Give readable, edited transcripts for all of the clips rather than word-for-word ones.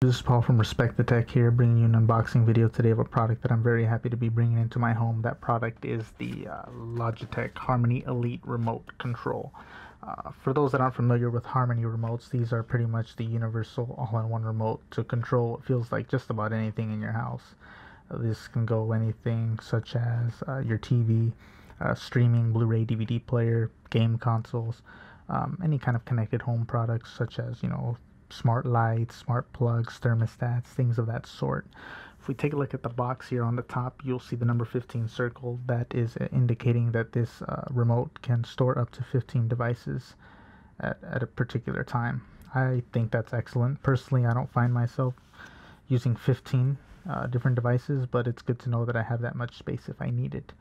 This is Paul from Respect the Tech here, bringing you an unboxing video today of a product that I'm very happy to be bringing into my home. That product is the Logitech Harmony Elite Remote Control. For those that aren't familiar with Harmony remotes, these are pretty much the universal all-in-one remote to control what feels like just about anything in your house. This can go anything such as your TV, streaming, Blu-ray, DVD player, game consoles, any kind of connected home products such as, smart lights, smart plugs, thermostats, things of that sort. If we take a look at the box here on the top, you'll see the number 15 circle. That is indicating that this remote can store up to 15 devices at a particular time. I think that's excellent. Personally, I don't find myself using 15 different devices, but it's good to know that I have that much space if I need it.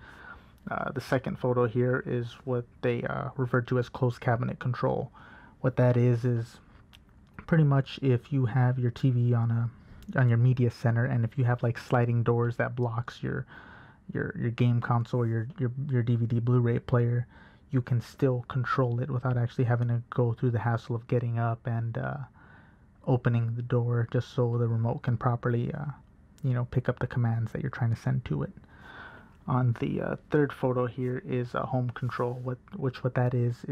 The second photo here is what they refer to as closed cabinet control. What that is pretty much if you have your TV on your media center, and if you have like sliding doors that blocks your game console or your DVD Blu-ray player, you can still control it without actually having to go through the hassle of getting up and opening the door just so the remote can properly pick up the commands that you're trying to send to it. On the third photo here is a home control. What that is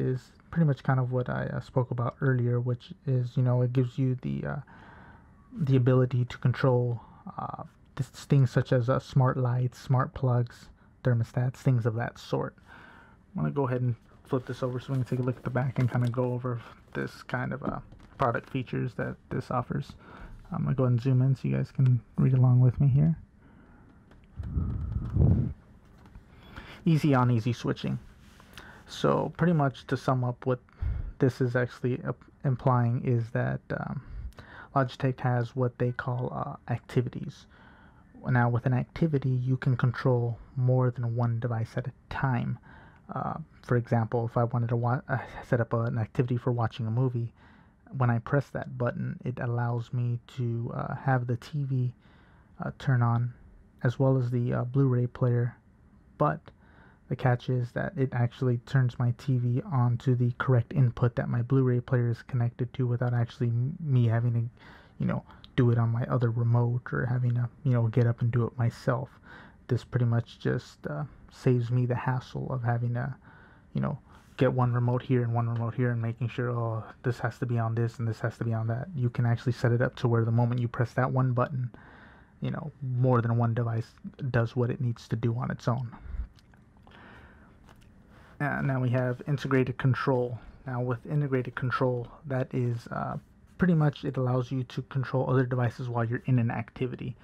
pretty much kind of what I spoke about earlier, which is it gives you the ability to control things such as smart lights, smart plugs, thermostats, things of that sort. I'm gonna go ahead and flip this over so we can take a look at the back and kind of go over this kind of product features that this offers. I'm gonna go ahead and zoom in so you guys can read along with me here. Easy on, easy switching. So pretty much to sum up, what this is actually implying is that Logitech has what they call activities. Now with an activity, you can control more than one device at a time. For example, if I wanted to set up an activity for watching a movie, when I press that button, it allows me to have the TV turn on as well as the Blu-ray player, but the catch is that it actually turns my TV onto the correct input that my Blu-ray player is connected to without actually me having to, do it on my other remote or having to, get up and do it myself. This pretty much just saves me the hassle of having to, get one remote here and one remote here and making sure, oh, this has to be on this and this has to be on that. You can actually set it up to where the moment you press that one button, more than one device does what it needs to do on its own. Now we have integrated control. Now with integrated control, that is pretty much it allows you to control other devices while you're in an activity.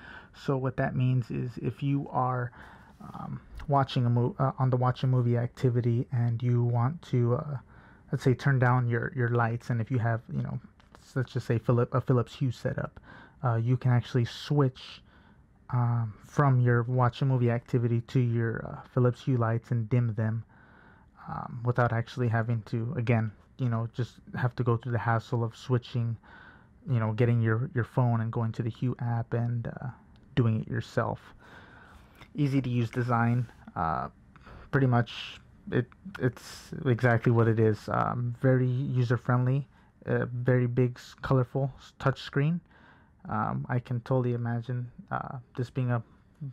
So what that means is if you are watching on the watch a movie activity and you want to let's say turn down your lights, and if you have let's just say a Philips Hue setup, you can actually switch from your watch a movie activity to your Philips Hue lights and dim them without actually having to, again, just have to go through the hassle of switching, getting your phone and going to the Hue app and doing it yourself. Easy to use design. Pretty much it's exactly what it is. Very user friendly, very big, colorful touch screen. I can totally imagine this being a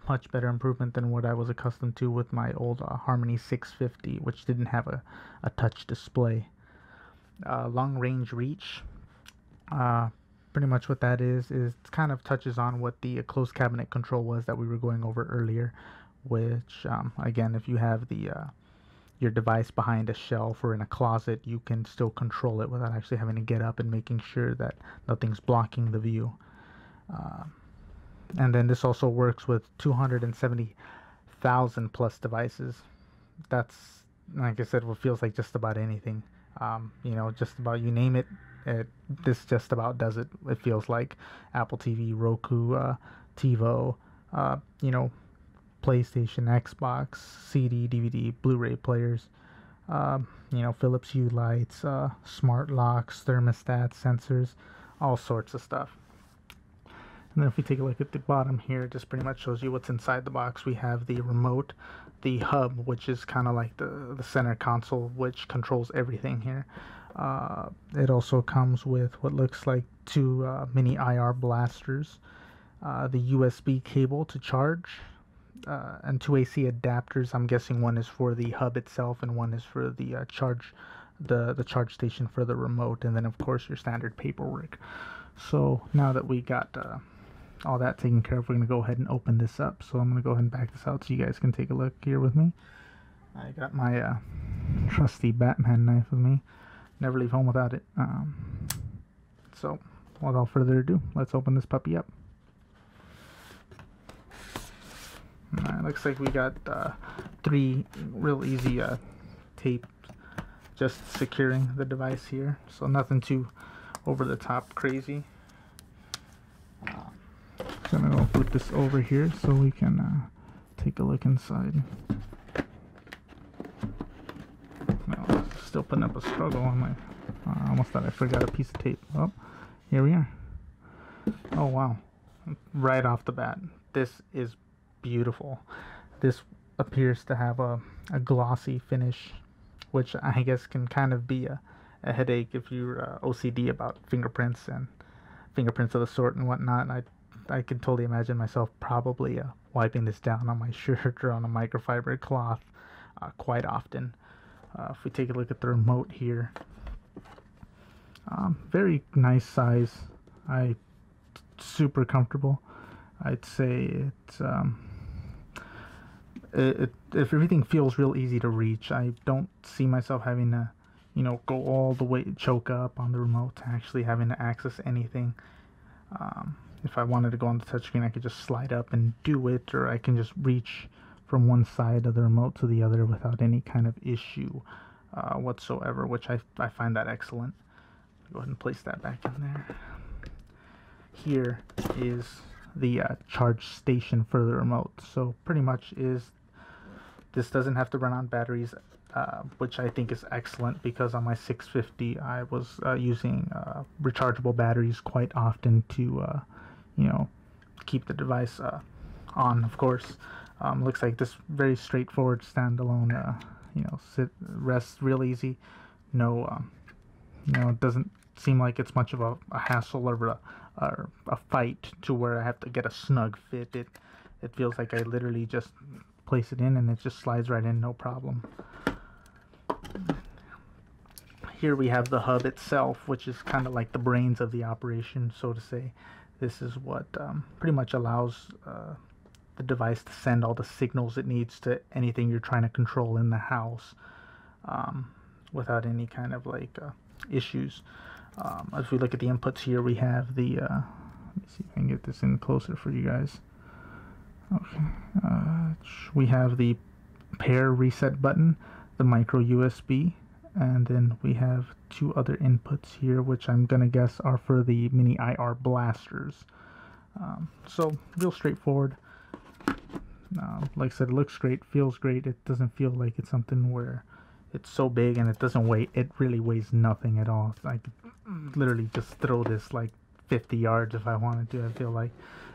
much better improvement than what I was accustomed to with my old Harmony 650, which didn't have a touch display. Long range reach. Pretty much what that is kind of touches on what the closed cabinet control was that we were going over earlier, which again, if you have your device behind a shelf or in a closet, you can still control it without actually having to get up and making sure that nothing's blocking the view. And then this also works with 270,000 plus devices. That's, like I said, what feels like just about anything. Just about you name it, this just about does it. It feels like Apple TV, Roku, TiVo, PlayStation, Xbox, CD, DVD, Blu-ray players, Philips Hue lights, smart locks, thermostats, sensors, all sorts of stuff. And then if we take a look at the bottom here, it just pretty much shows you what's inside the box. We have the remote, the hub, which is kind of like the center console, which controls everything here. It also comes with what looks like two mini IR blasters, the USB cable to charge, and two AC adapters. I'm guessing one is for the hub itself and one is for the the charge station for the remote, and then of course your standard paperwork. So now that we got all that taken care of, we're going to go ahead and open this up. So I'm going to go ahead and back this out so you guys can take a look here with me. I got my trusty Batman knife with me. Never leave home without it. So without further ado, let's open this puppy up. Alright, looks like we got 3 real easy tape just securing the device here. So nothing too over the top crazy. I'm gonna go put this over here so we can take a look inside. No, still putting up a struggle on my. I almost thought I forgot a piece of tape. Oh, here we are. Oh wow! Right off the bat, this is beautiful. This appears to have a glossy finish, which I guess can kind of be a headache if you're OCD about fingerprints and fingerprints of the sort and whatnot. I can totally imagine myself probably wiping this down on my shirt or on a microfiber cloth quite often. If we take a look at the remote here, very nice size. Super comfortable. I'd say if everything feels real easy to reach, I don't see myself having to, you know, go all the way, choke up on the remote to actually having to access anything. If I wanted to go on the touchscreen, I could just slide up and do it, or I can just reach from one side of the remote to the other without any kind of issue whatsoever, which I find that excellent. Go ahead and place that back in there. Here is the charge station for the remote. So pretty much this doesn't have to run on batteries, which I think is excellent, because on my 650 I was using rechargeable batteries quite often to you know, keep the device on, of course. Looks like this very straightforward standalone, you know, rests real easy. No, you know, it doesn't seem like it's much of a hassle or a fight to where I have to get a snug fit. It feels like I literally just place it in and it just slides right in, no problem. Here we have the hub itself, which is kind of like the brains of the operation, so to say. This is what pretty much allows the device to send all the signals it needs to anything you're trying to control in the house without any kind of like issues. As we look at the inputs here, we have the let me see if I can get this in closer for you guys. Okay, we have the pair reset button, the micro USB, and then we have 2 other inputs here, which I'm gonna guess are for the mini IR blasters. So real straightforward. Like I said, it looks great, feels great. It doesn't feel like it's something where it's so big and it doesn't weigh. It really weighs nothing at all. I could literally just throw this like 50 yards if I wanted to, I feel like.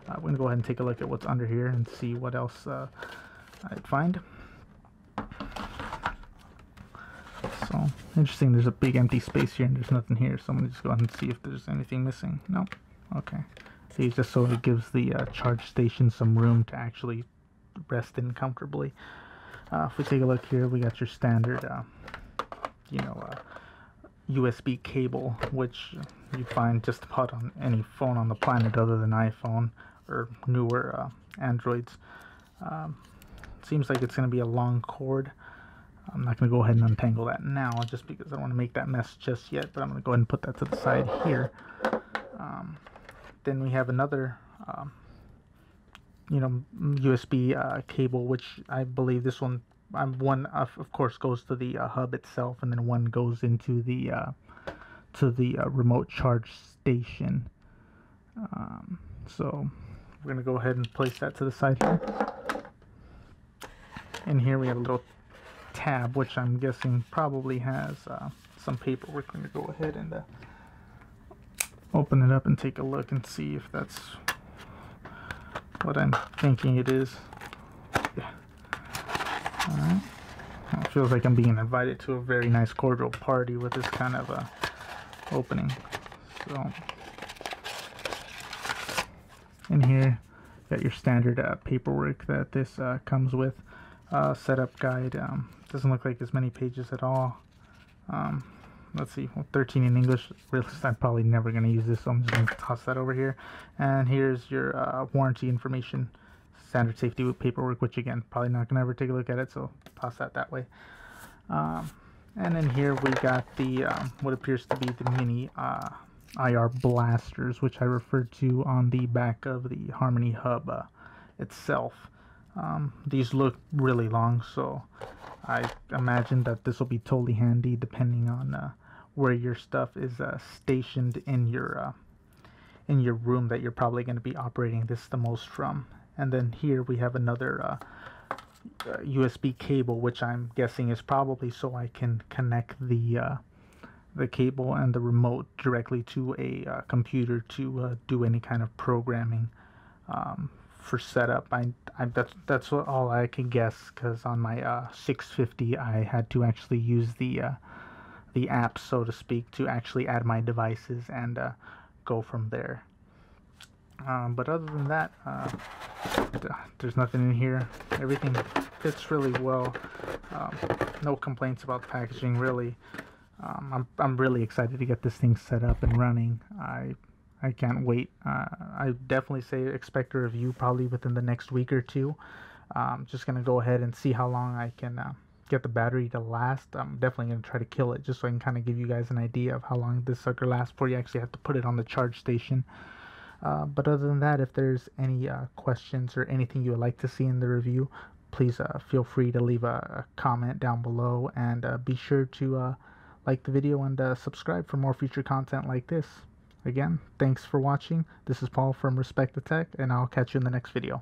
We're gonna go ahead and take a look at what's under here and see what else I'd find. So interesting, there's a big empty space here and there's nothing here, so I'm gonna just go ahead and see if there's anything missing. No. Okay. See, just so it gives the charge station some room to actually rest in comfortably. If we take a look here, we got your standard you know, USB cable, which you find just about on any phone on the planet other than iPhone or newer Androids. Seems like it's going to be a long cord. I'm not going to go ahead and untangle that now just because I don't want to make that mess just yet, but I'm going to go ahead and put that to the side here. Then we have another you know, USB cable, which I believe this one of course goes to the hub itself, and then one goes into the remote charge station. So we're gonna go ahead and place that to the side here. And here we have a little tab, which I'm guessing probably has some paperwork. I'm gonna go ahead and open it up and take a look and see if that's what I'm thinking it is. Yeah. Alright. It feels like I'm being invited to a very nice cordial party with this kind of opening. So in here, you got your standard paperwork that this comes with. Setup guide. Doesn't look like as many pages at all. Let's see, well, 13 in English. Really, I'm probably never going to use this, so I'm just going to toss that over here. And here's your warranty information, standard safety with paperwork, which again, probably not going to ever take a look at it, so toss that way. And then here we got the what appears to be the mini IR blasters, which I referred to on the back of the Harmony Hub itself. These look really long, so I imagine that this will be totally handy depending on where your stuff is stationed in your room that you're probably going to be operating this the most from. And then here we have another USB cable, which I'm guessing is probably so I can connect the cable and the remote directly to a computer to do any kind of programming for setup. That's all I can guess, because on my 650 I had to actually use the app, so to speak, to actually add my devices and go from there. But other than that, there's nothing in here. Everything fits really well. No complaints about the packaging, really. I'm really excited to get this thing set up and running. I can't wait. I definitely say expect a review probably within the next week or two. Just gonna go ahead and see how long I can get the battery to last. I'm definitely gonna try to kill it, just so I can kind of give you guys an idea of how long this sucker lasts before you actually have to put it on the charge station. But other than that, if there's any questions or anything you would like to see in the review, please feel free to leave a comment down below, and be sure to like the video and subscribe for more future content like this. Again, thanks for watching. This is Paul from Respect the Tech, and I'll catch you in the next video.